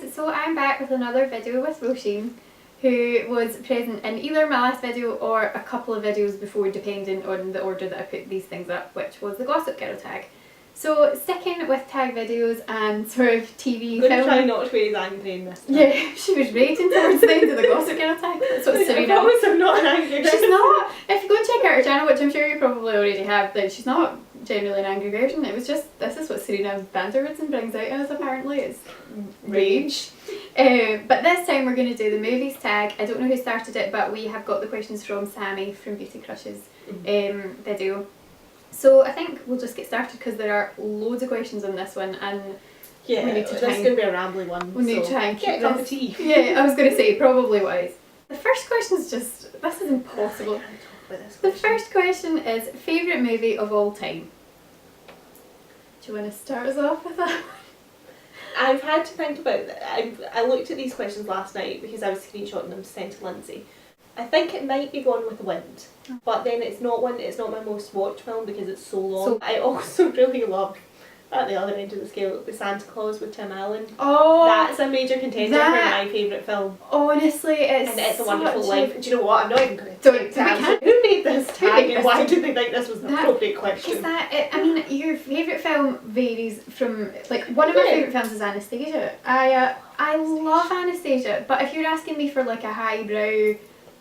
guys, so I'm back with another video with Roisin, who was present in either my last video or a couple of videos before, depending on the order that I put these things up, which was the Gossip Girl tag. So sticking with tag videos and sort of TV I'm going film. to try not to be as angry in this time. Yeah, she was raging towards the end of the Gossip Girl tag. That's what Serena. I promise I'm not an angry person. She's not. If you go and check out her channel, which I'm sure you probably already have, then she's not generally an angry version. It was just, this is what Serena Vanderwoodson brings out in us apparently. It's rage. But this time we're going to do the movies tag. I don't know who started it, but we have got the questions from Sammy from Beauty Crushes video. So I think we'll just get started because there are loads of questions on this one, and yeah, we need to this is going to be a rambly one. We need to try and keep get a cup of tea. Yeah, I was going to say probably wise. The first question is just, this is impossible. The first question is favourite movie of all time. Do you want to start us off with that? I've had to think about it. I looked at these questions last night because I was screenshotting them to send to Lynsey. I think it might be Gone with the Wind, but then it's not my most watched film because it's so long. So I also really love, at the other end of the scale, The Santa Claus with Tim Allen. Oh, that's a major contender for my favourite film. Honestly, It's a Wonderful Life. And do you know what? I'm not even going to take tangent. Who made this tag and why do they think this was the appropriate question? I mean, your favourite film varies from, like, one of my favourite films is Anastasia. I love Anastasia, but if you're asking me for like a highbrow,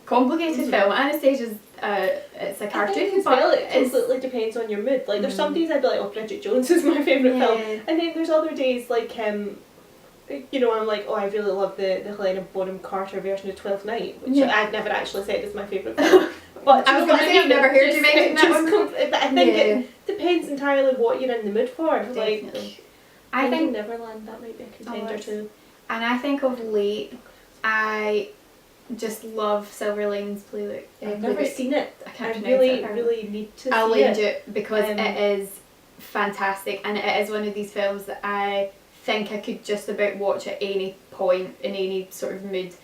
complicated film, Anastasia's it's a cartoon. I think as well, it completely depends on your mood. Like there's some days I'd be like, oh, Bridget Jones is my favourite film, and then there's other days like you know, I'm like, oh, I really love the Helena Bonham Carter version of 12th Night, which I've never actually said is my favourite film. But I was going to say I've never heard you mention that one. But I think it depends entirely what you're in the mood for. Definitely. Like, I think Neverland, that might be a contender too. And I think of late, I just love Silver Linings Playbook. I've never seen it. I really need to I'll see lend it because it is fantastic, and it is one of these films that I think I could just about watch at any point in any sort of mood,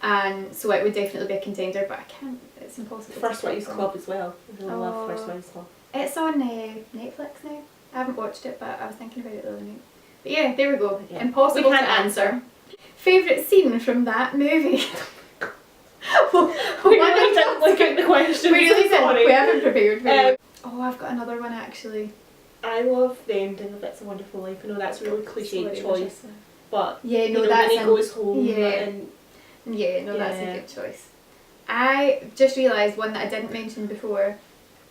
and so it would definitely be a contender, but I can't, it's impossible. First Wives Club as well. I really love First Wives Club. It's on Netflix now. I haven't watched it, but I was thinking about it the other night. But yeah, there we go. Yeah. Impossible to answer. Favourite scene from that movie? We didn't look at the questions. We haven't prepared. Oh, I've got another one actually. I love the ending of It's a Wonderful Life. I know that's a really cliche choice, but yeah, no, when he goes home and that's a good choice. I just realised one that I didn't mention before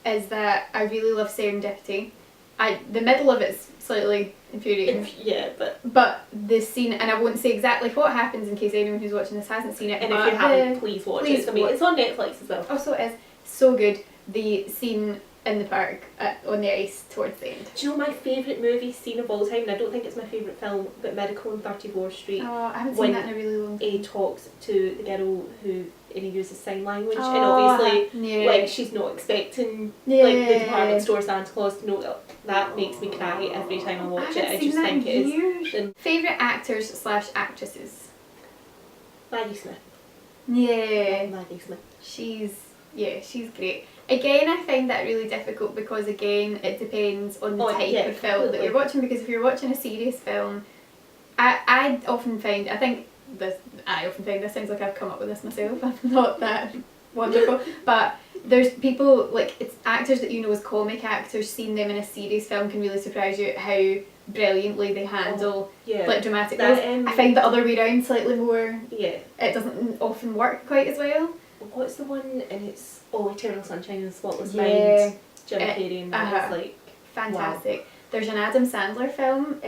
is that I really love Serendipity. The middle of it's slightly infuriating. But the scene, and I won't say exactly what happens in case anyone who's watching this hasn't seen it. And if you haven't, please watch it. It's on Netflix as well. Also, it is so good. The scene in the park on the ice towards the end. Do you know my favourite movie scene of all time? And I don't think it's my favourite film, but Miracle on 34th Street. Oh, I haven't seen that in a really long time. He talks to the girl who he uses sign language, and obviously like she's not expecting like the department store Santa Claus to know that makes me cry every time I watch it. I just think it is. Favourite actors / actresses? Maggie Smith. Yeah. Maggie Smith. She's great. Again, I find that really difficult because again it depends on the type of film that you're watching, because if you're watching a serious film, I often find this sounds like I've come up with this myself. I'm not that wonderful, but there's people like, it's actors that you know as comic actors, seeing them in a serious film can really surprise you how brilliantly they handle like dramatic roles. I find the other way around slightly more. It doesn't often work quite as well. What's the one? And it's Eternal Sunshine in the Spotless Mind. Jim Carrey, and that is like fantastic. Wow. There's an Adam Sandler film,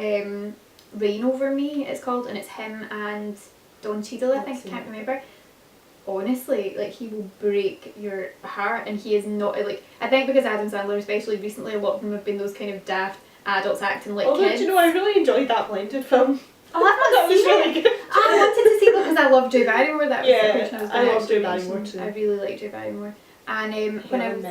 Reign Over Me it's called, and it's him and Don Cheadle, I think, I can't remember. Honestly, like, he will break your heart, and he is not, like, I think because Adam Sandler, especially recently, a lot of them have been those kind of daft adults acting like kids. Do you know, I really enjoyed that Blended film. Oh, I've not seen it. Really good. I wanted to see that because I love Drew Barrymore. That was the person I was going to love Drew Barrymore too. I really like Drew Barrymore. And when I was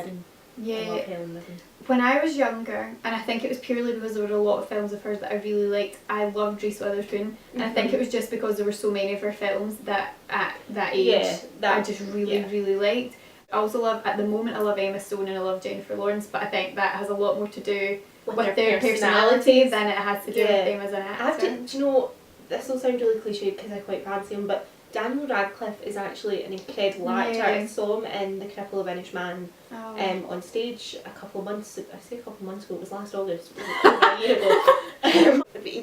when I was younger, and I think it was purely because there were a lot of films of hers that I really liked, I loved Reese Witherspoon, and I think it was just because there were so many of her films that at that age I just really liked. I also love, at the moment, I love Emma Stone and I love Jennifer Lawrence, but I think that has a lot more to do with their personality than it has to do with them as an actor. Do you know, this will sound really cliched because I quite fancy him, but Daniel Radcliffe is actually an incredible actor. I saw him in The Cripple of Inish Man on stage a couple of months ago. It was last August, a year ago. He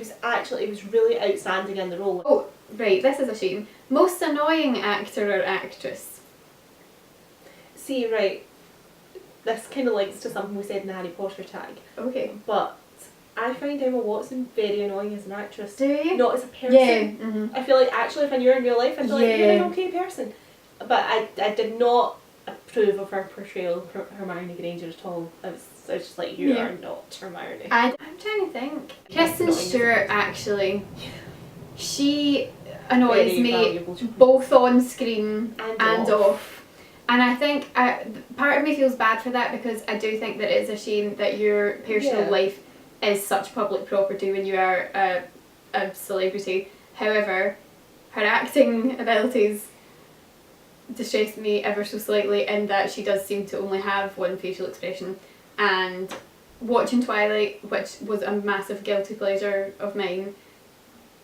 was really outstanding in the role. Oh, right, this is a shame. Most annoying actor or actress? See, right, this kind of links to something we said in the Harry Potter tag. Okay. But I find Emma Watson very annoying as an actress. Do you? Not as a person. Yeah. Mm-hmm. I feel like actually if I knew her in real life, I feel like you're an okay person. But I did not approve of her portrayal of Hermione Granger at all. I was just like, you are not Hermione. I'm trying to think. Kristen Stewart, actually, she annoys me both on screen and off. And I think part of me feels bad for that because I do think that it's a shame that your personal life is such public property when you are a celebrity. However, her acting abilities distress me ever so slightly in that she does seem to only have one facial expression. And watching Twilight, which was a massive guilty pleasure of mine,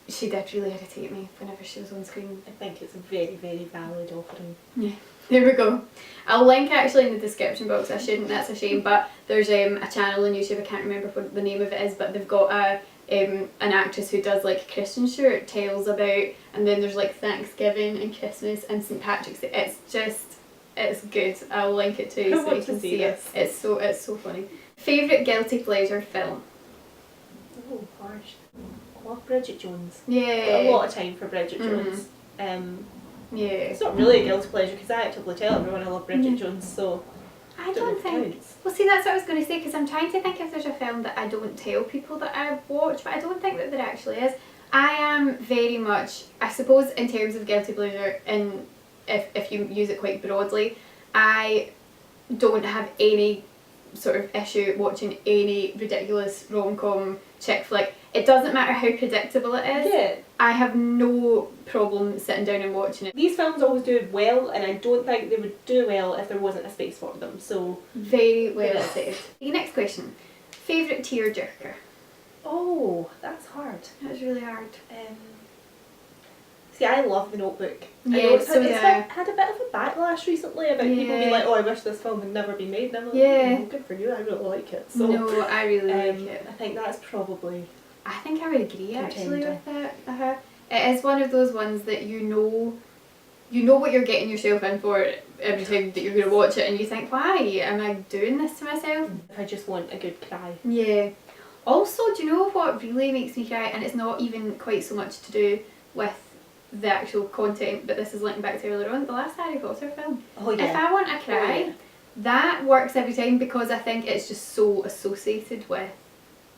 she did really irritate me whenever she was on screen. I think it's a very, very valid offering. Yeah. There we go. I'll link actually in the description box. I shouldn't, that's a shame, but there's a channel on YouTube, I can't remember what the name of it is, but they've got an actress who does like Kristen Stewart tales about, and then there's like Thanksgiving and Christmas and St. Patrick's Day. It's good. I'll link it to you so you can see it. It's so funny. Favourite guilty pleasure film? Oh, harsh. I love Bridget Jones. Yeah. A lot of time for Bridget Jones. Yeah. It's not really a guilty pleasure because I actively tell everyone I love Bridget Jones, so I don't think. Well, see, that's what I was going to say because I'm trying to think if there's a film that I don't tell people that I watch, but I don't think that there actually is. I am very much, I suppose, in terms of guilty pleasure, and if you use it quite broadly, I don't have any sort of issue watching any ridiculous rom-com chick flick. It doesn't matter how predictable it is. Yeah. I have no problem sitting down and watching it. These films always do well, and I don't think they would do well if there wasn't a space for them, so... Very well said. The next question. Favourite tearjerker? Oh, that's hard. That's really hard. See, I love The Notebook. Yeah, I know it's had a bit of a backlash recently about people being like, oh, I wish this film had never been made. And I'm like, oh, good for you, I really like it. So, no, I really like it. I think that's probably... I think I would agree actually with it. It is one of those ones that you know what you're getting yourself in for every time that you're going to watch it, and you think, why am I doing this to myself? I just want a good cry. Yeah. Also, do you know what really makes me cry? And it's not even quite so much to do with the actual content, but this is linking back to earlier on, the last Harry Potter film. Oh yeah. If I want a cry, that works every time because I think it's just so associated with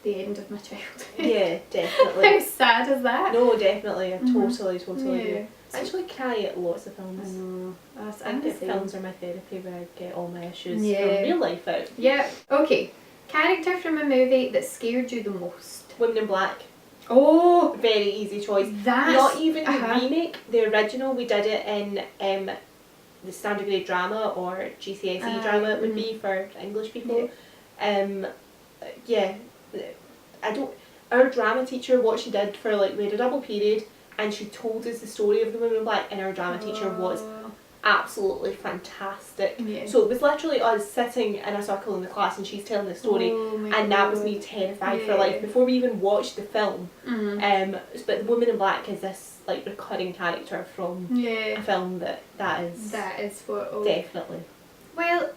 the end of my childhood. Yeah, definitely. How sad is that? No, definitely. I totally agree. I actually cry at lots of films. I know. I think films are my therapy where I get all my issues from real life out. Yeah. Okay. Character from a movie that scared you the most? Women in Black. Oh! Very easy choice. That's... Not even the remake, the original. We did it in the standard grade drama or GCSE drama it would be for English people. Our drama teacher, what she did for we had a double period and she told us the story of the Women in Black, and our drama teacher was absolutely fantastic. Yeah. So it was literally us sitting in a circle in the class and she's telling the story, and that was me terrified for life before we even watched the film. But the Woman in Black is this recurring character from a film that is what definitely. Well,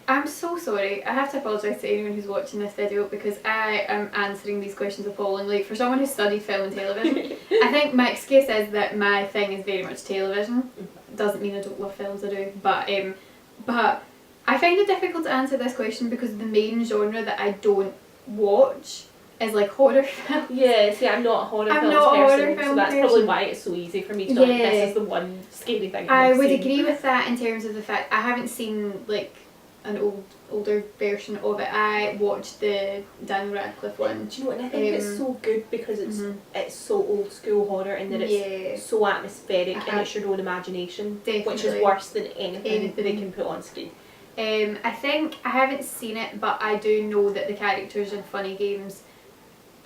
I'm so sorry. I have to apologise to anyone who's watching this video because I am answering these questions appallingly. For someone who studied film and television, I think my excuse is that my thing is very much television. Doesn't mean I don't love films, I do. But I find it difficult to answer this question because the main genre that I don't watch is horror films. Yeah, see, I'm not a horror film person, so that's probably why it's so easy for me to this is the one scary thing I would agree with that in terms of the fact I haven't seen an older version of it. I watched the Daniel Radcliffe one. Do you know what? And I think it's so good because it's so old school horror and that it's so atmospheric and it's your own imagination, which is worse than anything they can put on screen. I think I haven't seen it, but I do know that the characters in Funny Games.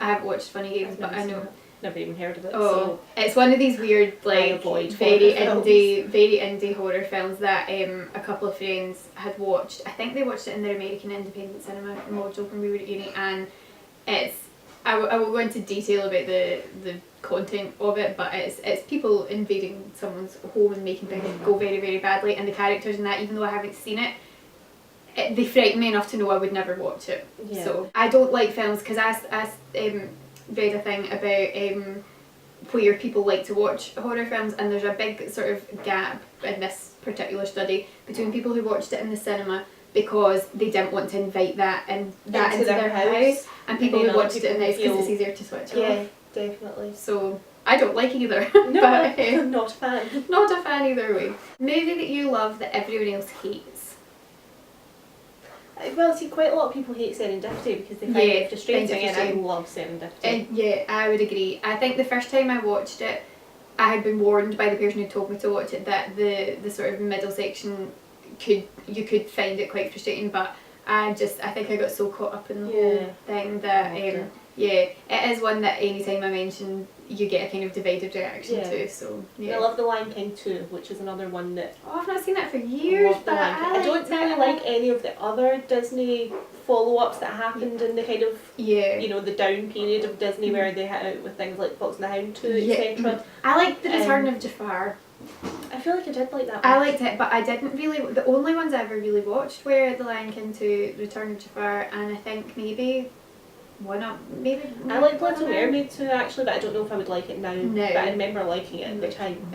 I haven't watched Funny Games, but I know never even heard of it. Oh, so it's one of these weird, like, avoid very horror indie horror films that a couple of friends had watched. I think they watched it in their American independent cinema module when we were at uni, and it's I will go into detail about the content of it, but it's people invading someone's home and making things go very, very badly, and the characters in that, even though I haven't seen it, they frighten me enough to know I would never watch it. Yeah. So I don't like films because I read a thing about where people like to watch horror films, and there's a big sort of gap in this particular study between people who watched it in the cinema because they didn't want to invite that into their house, and people who watched it in the house because it's easier to switch off. Yeah, definitely. So I don't like either. No, but, I'm not a fan. Not a fan either way. Movie that you love that everyone else hates. Well, see, quite a lot of people hate Serendipity because they find it frustrating, and I love Serendipity. Yeah, I would agree. I think the first time I watched it, I had been warned by the person who told me to watch it that the sort of middle section you could find it quite frustrating, but I think I got so caught up in the whole thing that it is one that anytime I mention you get a kind of divided reaction to. So yeah. I love The Lion King too, which is another one that I've not seen that for years, but I don't really like any of the other Disney follow-ups that happened in the kind of the down period of Disney where they hit out with things like Fox and the Hound 2, etc. I like The Return of Jafar. I feel like I did like that one. I liked it, but I didn't really. The only ones I ever really watched were The Lion King 2, Return of Jafar, and I think maybe I like Little Mermaid too, actually, but I don't know if I would like it now. But I remember liking it at the time.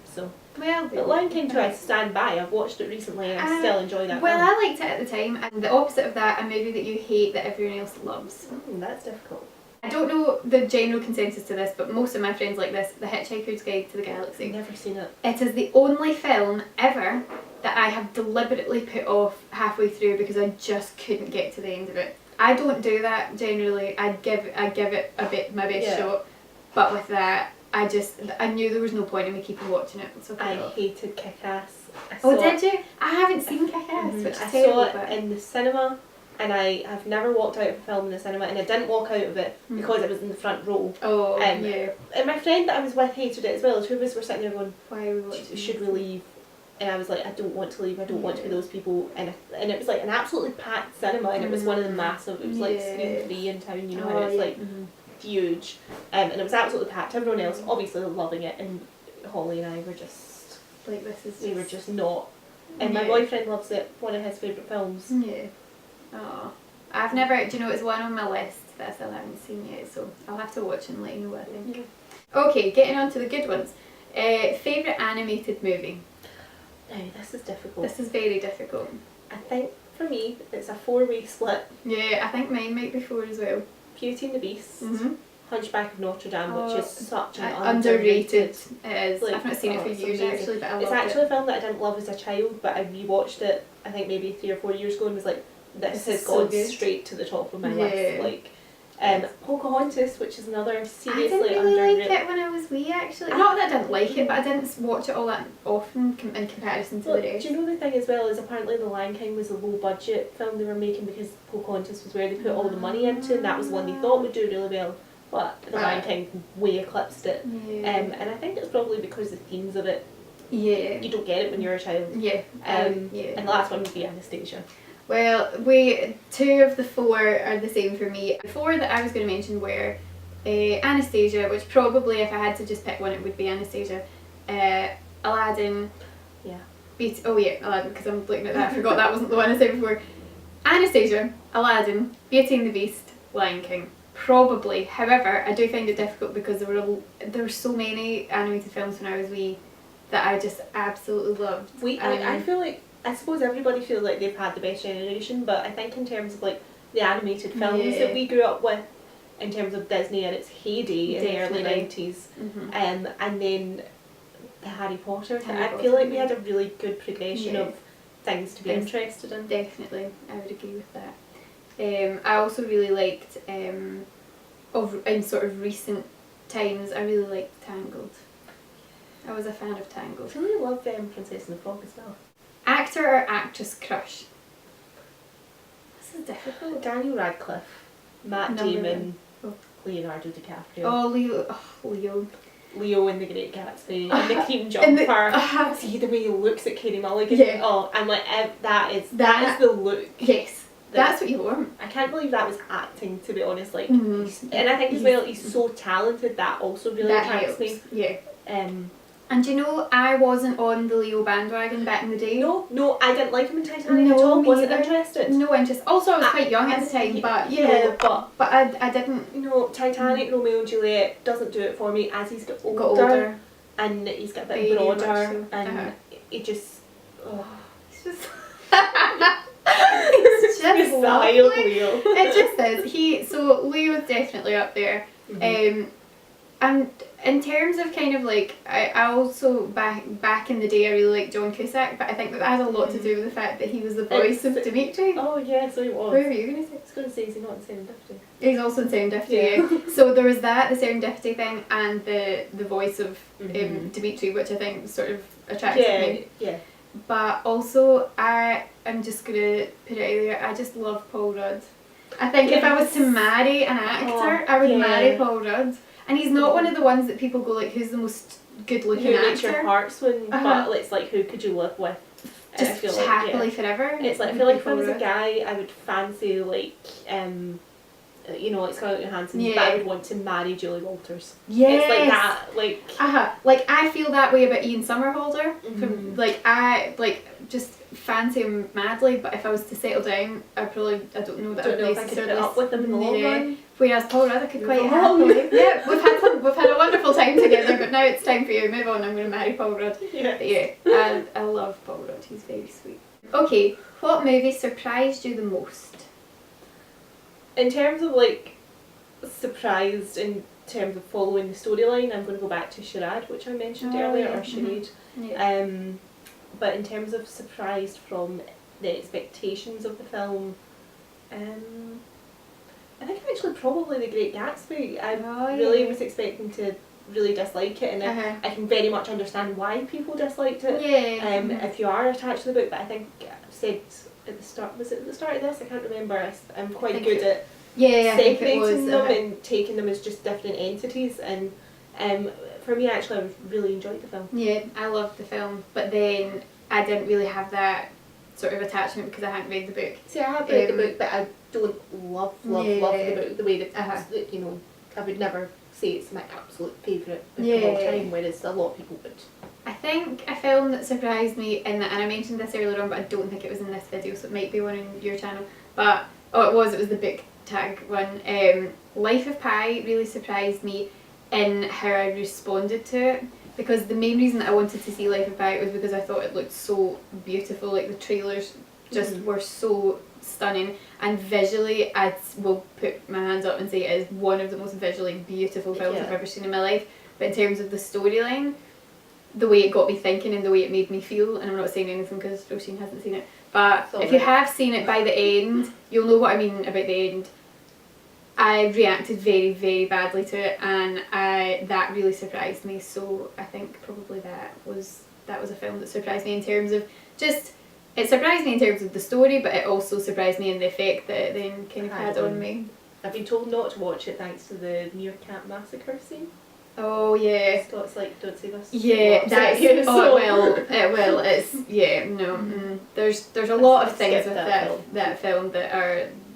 So. Well, but Lion King 2 I stand by. I've watched it recently and I still enjoy that Well, film. I liked it at the time, and the opposite of that, a movie that you hate that everyone else loves. That's difficult. I don't know the general consensus to this, but most of my friends like this, The Hitchhiker's Guide to the Galaxy. I've never seen it. It is the only film ever that I have deliberately put off halfway through because I just couldn't get to the end of it. I don't do that generally. I give it my best shot, but with that, I knew there was no point in me keeping watching it. So I hated Kick-Ass. Did you? I haven't seen Kick-Ass, which is I terrible. saw it in the cinema, and I have never walked out of a film in the cinema, and I didn't walk out of it because it was in the front row. Oh, yeah. And my friend that I was with hated it as well. The two of us were sitting there going, why are we watching should we leave? And I was like, I don't want to leave, I don't want to be those people. And it was like an absolutely packed cinema, and it was one of the massive, it was like Screen 3 in town, you know, and it's like huge. And it was absolutely packed. Everyone else obviously loving it, and Holly and I were just like, we were just not. And my boyfriend loves it, one of his favourite films. Yeah. Oh, I've never, do you know, it's one on my list that I still haven't seen yet, so I'll have to watch and let you know what I think. Yeah. Okay, getting on to the good ones. Favourite animated movie? Now, this is difficult. This is very difficult. I think, for me, it's a 4-way split. Yeah, I think mine might be 4 as well. Beauty and the Beast, Hunchback of Notre Dame, which is such an underrated. It is. Like, I've not seen it for years actually, but I love it. It's actually a film that I didn't love as a child, but I rewatched it, I think maybe 3 or 4 years ago, and was like, this has gone straight to the top of my list. Like, Pocahontas, which is another seriously I didn't really like it when I was wee actually. Not that I didn't like it, but I didn't watch it all that often in comparison to the rest. Do you know the thing as well is apparently The Lion King was a low budget film they were making because Pocahontas was where they put all the money into, and that was one they thought would do really well. But The Lion King way eclipsed it. And I think it's probably because the themes of it, you don't get it when you're a child. And the last one would be Anastasia. Well, 2 of the 4 are the same for me. The 4 that I was going to mention were Anastasia, which probably if I had to just pick one it would be Anastasia, Aladdin, Aladdin, because I'm looking at that, I forgot that wasn't the one I said before. Anastasia, Aladdin, Beauty and the Beast, Lion King. Probably. However, I do find it difficult because there were so many animated films when I was wee that I just absolutely loved. I feel like, I suppose everybody feels like they've had the best generation, but I think in terms of like the animated films that we grew up with, in terms of Disney and its heyday in the early 90s, and then the Harry Potter, I feel like we had a really good progression of things to be interested in. Definitely, I would agree with that. I also really liked, in sort of recent times, I really liked Tangled. I was a fan of Tangled. I really love Princess and the Frog as well. Actor or actress crush? This is difficult. Daniel Radcliffe, Matt Damon, Leonardo DiCaprio. Oh, Leo. Oh, Leo. Leo in The Great Gatsby, and the cream jumper. See the way he looks at Carey Mulligan. Yeah. Oh, I'm like, that is the look. Yes, that's what you want. I can't believe that was acting, to be honest. Like, and I think as well, he's so talented. That also really attracts me. Yeah. And you know, I wasn't on the Leo bandwagon back in the day. No, I didn't like him in Titanic at all. Wasn't interested. No interest. Also, I was quite young at the time, but you know, but I didn't. You know, Titanic, Romeo and Juliet doesn't do it for me. As he's got older, and he's got a bit broader, and he just, he's just. It's just lovely. Leo. It just is. So Leo's definitely up there. And in terms of kind of like, I also back in the day I really liked John Cusack, but I think that has a lot to do with the fact that he was the voice of Dimitri. Oh yeah, so he was. What were you going to say? I was going to say, is he not in Serendipity? He's also in Serendipity, yeah. So there was that, the Serendipity thing, and the voice of Dimitri, which I think sort of attracted me. Yeah. But also, I'm just going to put it out there, I just love Paul Rudd. I think if I was to marry an actor, I would marry Paul Rudd. And he's not one of the ones that people go like, who's the most good looking actor? Who makes your heart swim, but it's like, who could you live with? Just like, happily forever. It's like, I feel like if I was a guy, I would fancy like, you know, like Scarlett Johansson, but I would want to marry Julie Walters. Yes. It's like that, like... Like, I feel that way about Ian Somerhalder. From, like, I just fancy him madly, but if I was to settle down, I don't know that I would necessarily put up with him in the long run. Whereas Paul Rudd, I could quite happily. Yeah, we've had a wonderful time together, but now it's time for you to move on. I'm going to marry Paul Rudd. Yeah. But yeah, I love Paul Rudd. He's very sweet. Okay, what movie surprised you the most? In terms of like surprised in terms of following the storyline, I'm going to go back to Charade, which I mentioned earlier, or Charade. Yeah. But in terms of surprised from the expectations of the film, I think actually probably The Great Gatsby. I really was expecting to really dislike it, and I can very much understand why people disliked it. Yeah. If you are attached to the book, but I think I said at the start, was it at the start of this? I can't remember. I'm quite good at separating them and taking them as just different entities, and for me actually I really enjoyed the film. Yeah, I loved the film, but then I didn't really have that sort of attachment because I hadn't read the book. See, I have read the book, but I don't love the book the way that, you know, I would never say it's my absolute favourite book of all time, whereas a lot of people would. I think a film that surprised me, and I mentioned this earlier on, but I don't think it was in this video, so it might be one on your channel, but it was the book tag one. Life of Pi really surprised me in how I responded to it, because the main reason that I wanted to see Life of Pi was because I thought it looked so beautiful. Like, the trailers just were so stunning, and visually I will put my hands up and say it is one of the most visually beautiful films I've ever seen in my life. But in terms of the storyline, the way it got me thinking and the way it made me feel, and I'm not saying anything because Roisin hasn't seen it, but if you have seen it, by the end you'll know what I mean about the end. I reacted very, very badly to it, and that really surprised me. So I think probably that was a film that surprised me in terms of it surprised me in terms of the story, but it also surprised me in the effect that it then kind of had on me. I've been told not to watch it thanks to the meerkat massacre scene. Oh yeah. Scott's like, don't say this. Yeah, that's There's a lot of things with that film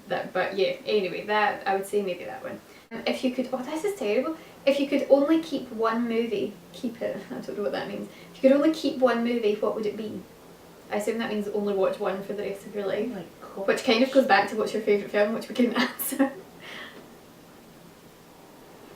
but yeah. Anyway, that I would say maybe that one. If you could, this is terrible. If you could only keep one movie, keep it. I don't know what that means. If you could only keep one movie, what would it be? I assume that means only watch one for the rest of your life. Oh my God. Which kind of goes back to what's your favourite film, which we couldn't answer.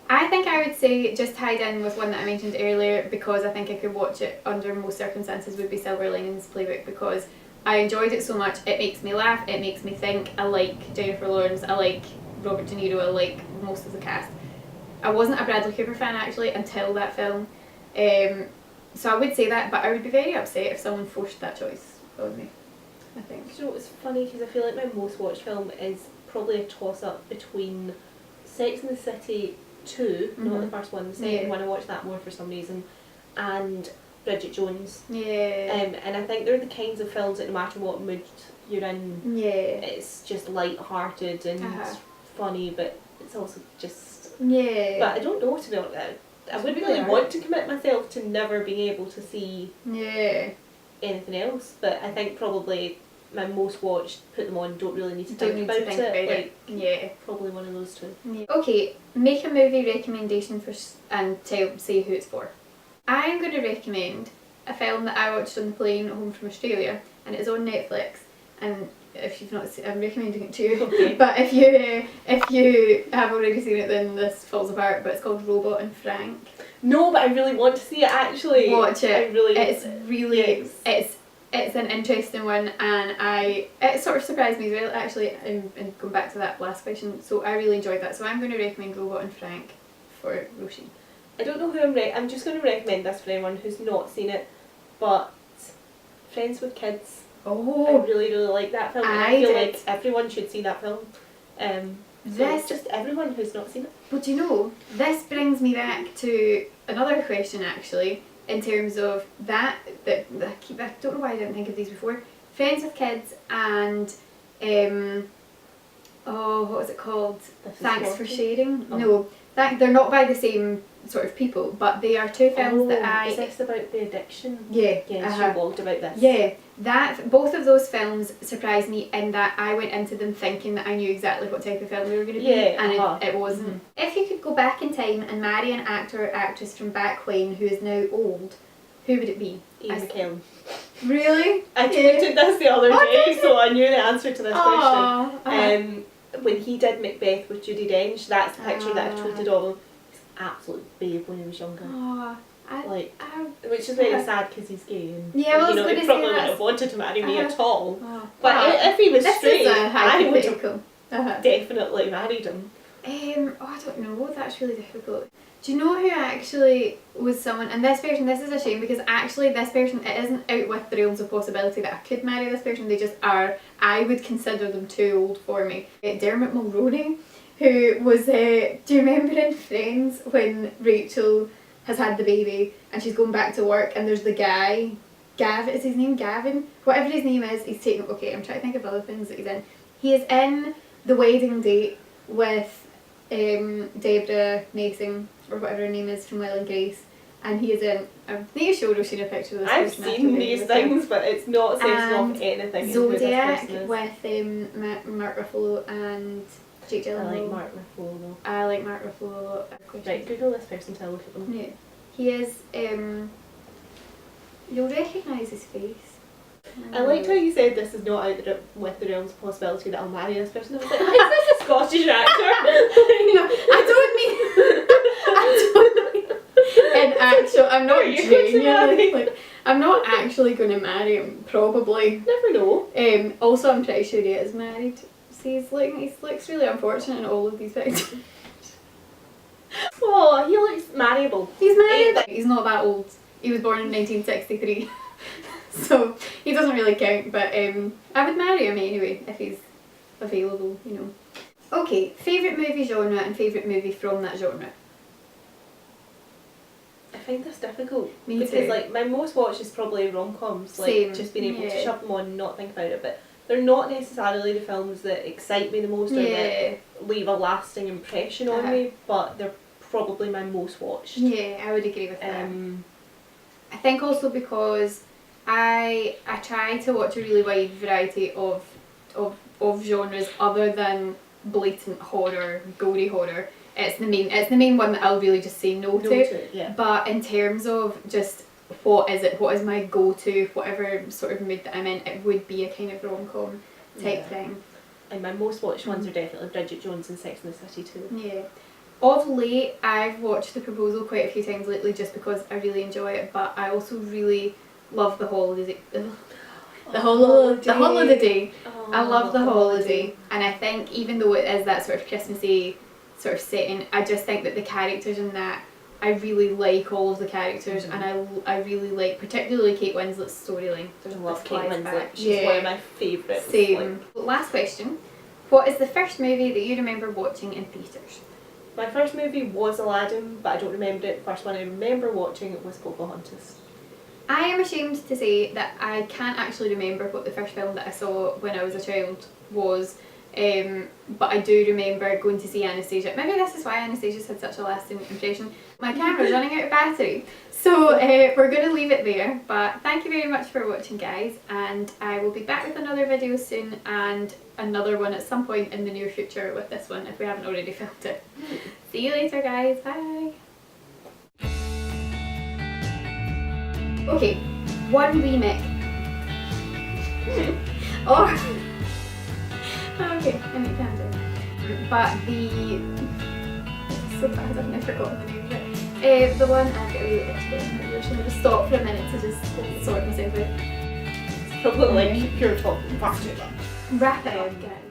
I think I would say, just tied in with one that I mentioned earlier, because I think I could watch it under most circumstances, would be Silver Linings Playbook, because I enjoyed it so much. It makes me laugh, it makes me think. I like Jennifer Lawrence, I like Robert De Niro, I like most of the cast. I wasn't a Bradley Cooper fan actually until that film. So I would say that, but I would be very upset if someone forced that choice on me, I think. You know what's funny, because I feel like my most watched film is probably a toss-up between Sex and the City 2, not the first one, the second one, I watched that more for some reason, and Bridget Jones. Yeah. And I think they're the kinds of films that no matter what mood you're in, it's just light-hearted and funny, but it's also just Yeah. But I don't know, to be honest. I wouldn't really want to commit myself to never being able to see anything else, but I think probably my most watched, put them on, don't really need to think about it. Yeah. Probably one of those two. Yeah. Okay, make a movie recommendation and say who it's for. I'm going to recommend a film that I watched on the plane home from Australia, and it's on Netflix. And if you've not seen, I'm recommending it to you. Okay. But if you have already seen it, then this falls apart. But it's called Robot and Frank. No, but I really want to see it actually. Watch it. It's really yes. it's an interesting one, and it sort of surprised me as well. Actually, and going back to that last question, so I really enjoyed that. So I'm going to recommend Robot and Frank for Roisin. I don't know who I'm just going to recommend this for anyone who's not seen it, but Friends with Kids. Oh, I really like that film. And I feel like everyone should see that film. It's just everyone who's not seen it. But you know, this brings me back to another question actually, in terms of that I don't know why I didn't think of these before. Friends with Kids and what was it called? Thanks for Sharing. Oh. No, they're not by the same sort of people, but they are two films that Is this about the addiction? Yeah. Yes, you blogged about this. Yeah. Both of those films surprised me in that I went into them thinking that I knew exactly what type of film they were going to be, and it wasn't. Mm-hmm. If you could go back in time and marry an actor or actress from back when who is now old, who would it be? Ian McKellen. Really? I tweeted this the other day, so I knew the answer to this question. When he did Macbeth with Judi Dench, that's the picture that I've tweeted of him. He's absolute babe when he was younger. Which is very sad because he's gay, and he probably wouldn't have wanted to marry me at all. But if he was straight, I would have definitely married him. I don't know, that's really difficult. Do you know who actually was someone, and this is a shame because actually this person, it isn't out with the realms of possibility that I could marry this person, they just are, I would consider them too old for me. Dermot Mulroney, who was, do you remember in Friends when Rachel has had the baby and she's going back to work and there's the guy, Gavin, is his name Gavin? Whatever his name is, he's taking, okay, I'm trying to think of other things that he's in. He is in The Wedding Date with Deborah Mason, or whatever her name is, from Will and Grace, and he is in, I think you showed Roisin a picture of this I've person. seen these things, but it's not saying off anything. Zodiac with Mark Ruffalo and Jake Gyllenhaal. I like Mark Ruffalo though. I like Mark Ruffalo a lot. Right, Google this person to look at them. Yeah. He is, you'll recognise his face. I liked how you said this is not out with the realms of possibility that I'll marry this person. I was like, is this a Scottish actor? No, I don't mean in actual, I'm not genuinely, I'm not actually going to marry him, probably. Never know. Also I'm pretty sure he is married. See, he looks really unfortunate in all of these pictures. Oh, he looks marriable. He's married. He's not that old. He was born in 1963. So he doesn't really count, but I would marry him anyway if he's available, you know. Okay, favourite movie genre and favourite movie from that genre. I find this difficult. Me because too. Like my most watched is probably rom-coms, like Same. just being able to shove them on and not think about it, but they're not necessarily the films that excite me the most or that leave a lasting impression on me, but they're probably my most watched. Yeah, I would agree with that. I think also because I try to watch a really wide variety of genres other than blatant horror, gory horror. It's the main one that I'll really just say no to. But in terms of just what is my go-to, whatever sort of mood that I'm in, it would be a kind of rom-com type thing. And my most watched ones are definitely Bridget Jones and Sex and the City too. Yeah. Of late, I've watched The Proposal quite a few times lately just because I really enjoy it, but I also really love The Holiday. The Holiday. I love The Holiday, and I think even though it is that sort of Christmassy sort of setting, I just think that the characters in that, I really like all of the characters, and I really like particularly Kate Winslet's storyline. I love Kate Winslet. She's one of my favourites. Same. Last question. What is the first movie that you remember watching in theatres? My first movie was Aladdin, but I don't remember it. The first one I remember watching was Pocahontas. I am ashamed to say that I can't actually remember what the first film that I saw when I was a child was. But I do remember going to see Anastasia. Maybe this is why Anastasia's had such a lasting impression. My camera's running out of battery. So we're going to leave it there. But thank you very much for watching, guys. And I will be back with another video soon and another one at some point in the near future with this one if we haven't already filmed it. See you later, guys. Bye. Okay, one remake. Or okay, I make tangent. But so bad I've never forgotten the name of it. The one I've got really itchy. I'm just going to stop for a minute to just sort myself out. It's probably like pure talking faster. Wrap it up, guys.